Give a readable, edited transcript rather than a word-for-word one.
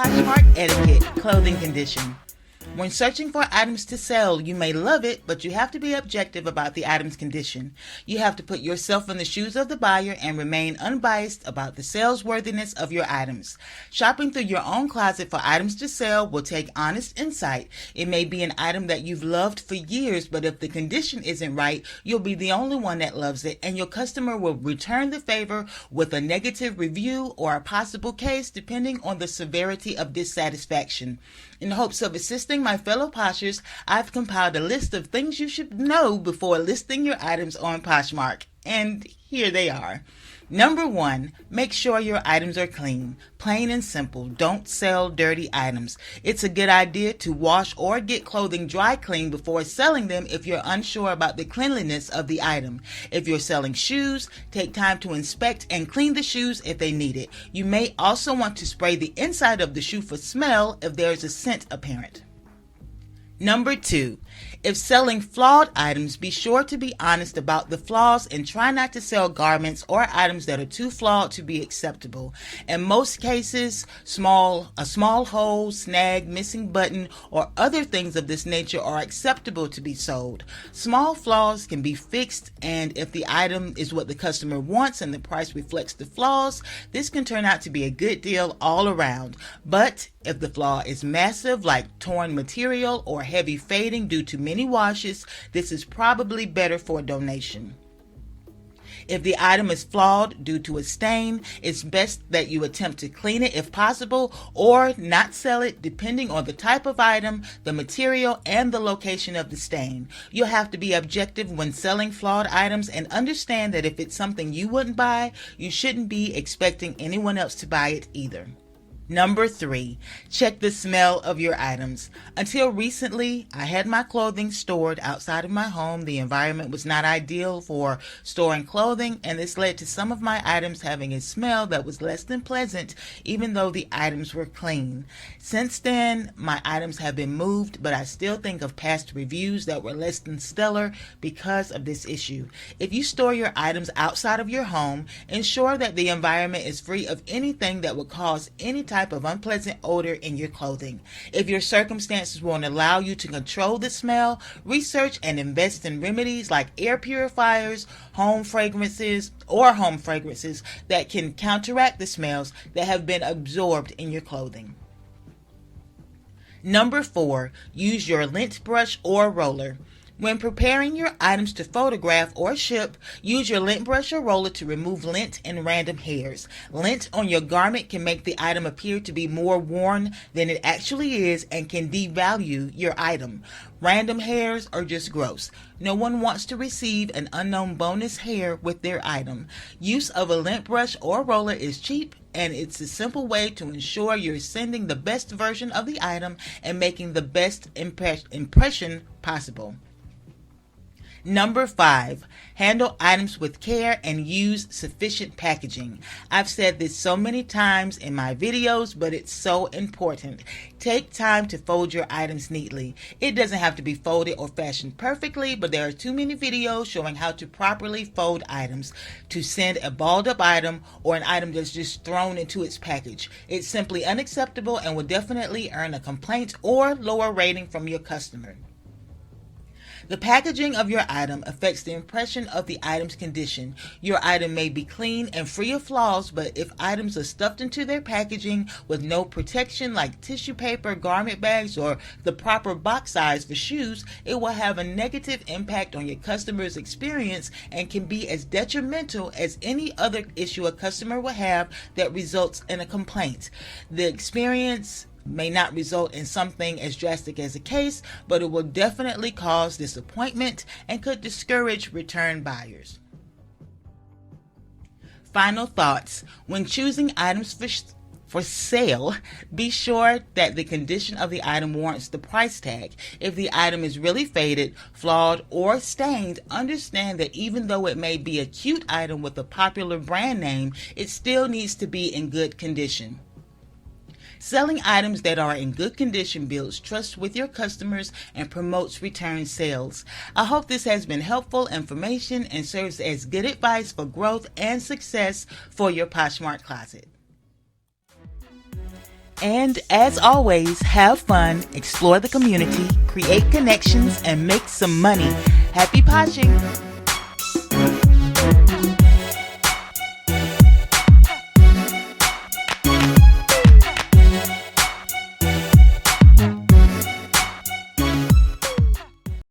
Poshmark Etiquette clothing condition. When searching for items to sell, you may love it, but you have to be objective about the item's condition. You have to put yourself in the shoes of the buyer and remain unbiased about the salesworthiness of your items. Shopping through your own closet for items to sell will take honest insight. It may be an item that you've loved for years, but if the condition isn't right, you'll be the only one that loves it, and your customer will return the favor with a negative review or a possible case, depending on the severity of dissatisfaction. In hopes of assisting my fellow Poshers, I've compiled a list of things you should know before listing your items on Poshmark. And here they are. Number 1, make sure your items are clean. Plain and simple. Don't sell dirty items. It's a good idea to wash or get clothing dry clean before selling them if you're unsure about the cleanliness of the item. If you're selling shoes, take time to inspect and clean the shoes if they need it. You may also want to spray the inside of the shoe for smell if there's a scent apparent. Number 2, if selling flawed items, be sure to be honest about the flaws and try not to sell garments or items that are too flawed to be acceptable. In most cases, a small hole, snag, missing button, or other things of this nature are acceptable to be sold. Small flaws can be fixed, and if the item is what the customer wants and the price reflects the flaws, this can turn out to be a good deal all around. But if the flaw is massive, like torn material or heavy fading due to many washes, this is probably better for a donation. If the item is flawed due to a stain, it's best that you attempt to clean it if possible or not sell it, depending on the type of item, the material, and the location of the stain. You'll have to be objective when selling flawed items and understand that if it's something you wouldn't buy, you shouldn't be expecting anyone else to buy it either. Number 3, check the smell of your items. Until recently, I had my clothing stored outside of my home. The environment was not ideal for storing clothing, and this led to some of my items having a smell that was less than pleasant, even though the items were clean. Since then, my items have been moved, but I still think of past reviews that were less than stellar because of this issue. If you store your items outside of your home, ensure that the environment is free of anything that would cause any type of unpleasant odor in your clothing. If your circumstances won't allow you to control the smell, research and invest in remedies like air purifiers, home fragrances that can counteract the smells that have been absorbed in your clothing. Number 4, use your lint brush or roller. When preparing your items to photograph or ship, use your lint brush or roller to remove lint and random hairs. Lint on your garment can make the item appear to be more worn than it actually is and can devalue your item. Random hairs are just gross. No one wants to receive an unknown bonus hair with their item. Use of a lint brush or roller is cheap, and it's a simple way to ensure you're sending the best version of the item and making the best impression possible. Number 5, handle items with care and use sufficient packaging. I've said this so many times in my videos, but it's so important. Take time to fold your items neatly. It doesn't have to be folded or fashioned perfectly, but there are too many videos showing how to properly fold items. To send a balled up item or an item that's just thrown into its package, it's simply unacceptable and will definitely earn a complaint or lower rating from your customer. The packaging of your item affects the impression of the item's condition. Your item may be clean and free of flaws, but if items are stuffed into their packaging with no protection like tissue paper, garment bags, or the proper box size for shoes, it will have a negative impact on your customer's experience and can be as detrimental as any other issue a customer will have that results in a complaint. The experience may not result in something as drastic as a case, but it will definitely cause disappointment and could discourage return buyers. Final thoughts. When choosing items for sale, be sure that the condition of the item warrants the price tag. If the item is really faded, flawed, or stained, understand that even though it may be a cute item with a popular brand name, it still needs to be in good condition. Selling items that are in good condition builds trust with your customers and promotes return sales. I hope this has been helpful information and serves as good advice for growth and success for your Poshmark closet. And as always, have fun, explore the community, create connections, and make some money. Happy poshing!